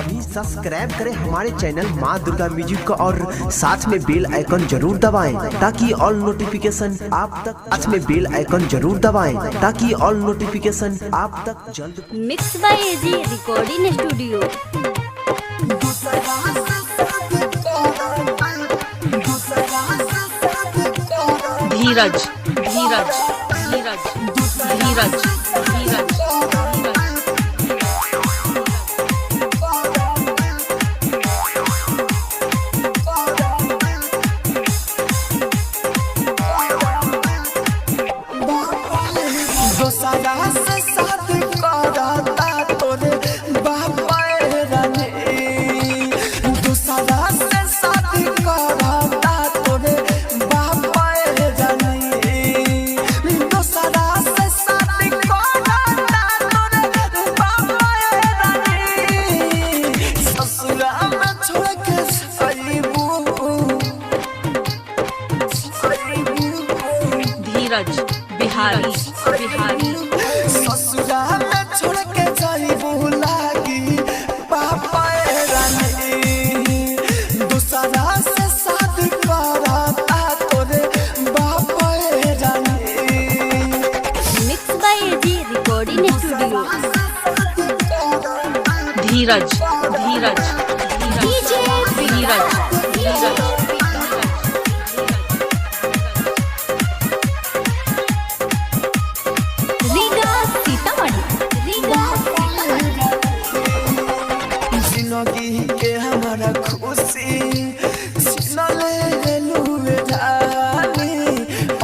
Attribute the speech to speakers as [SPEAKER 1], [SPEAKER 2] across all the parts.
[SPEAKER 1] अभी सब्सक्राइब करें हमारे चैनल माँ दुर्गा म्यूजिक को और साथ में बेल आइकन जरूर दबाएं ताकि ऑल नोटिफिकेशन आप तक जल्द।
[SPEAKER 2] Mix by AG recording studio.
[SPEAKER 3] Dheeraj Dheeraj Dheeraj Dheeraj Dheeraj Dheeraj Bihari Bihari
[SPEAKER 4] ससुरा में छोड़ के जाइबू लागी पापा रानी दूसरा से शादी करता तोरे बापा रानी।
[SPEAKER 2] Mix by AG recording studio.
[SPEAKER 3] Dheeraj Dheeraj
[SPEAKER 2] DJ
[SPEAKER 3] Dheeraj Dheeraj
[SPEAKER 4] जिंदगी के हमारा खुशी सीना ले लूए जानी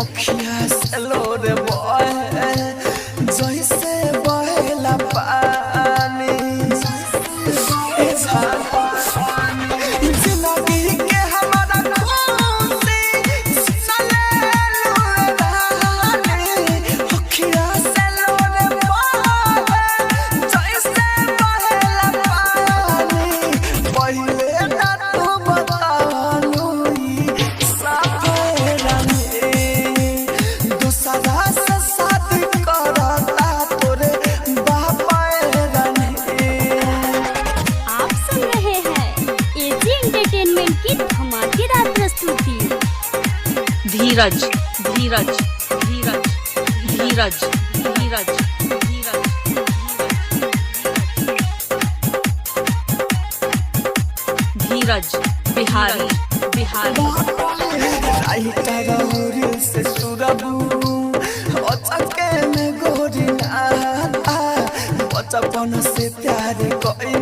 [SPEAKER 4] अखियां से लोरे बहे जैसे बहेला पानी। जिंदगी के हमारा खुशी सीना ले लूए जानी अखियां से लोरे बहे जैसे बहेला पानी। पहिले ना तू बतालू साफेरा में दूसरा से शादी करता तोरे बापा रानी।
[SPEAKER 2] आप सुन रहे हैं एजी एंटरटेनमेंट की धमाकेदार प्रस्तुति।
[SPEAKER 3] धीरज धीरज धीरज धीरज धीरज धीरज बिहारी बिहारी
[SPEAKER 4] राइटर से सुरबू अचके में गोरी नाता बचपन से प्यार कोई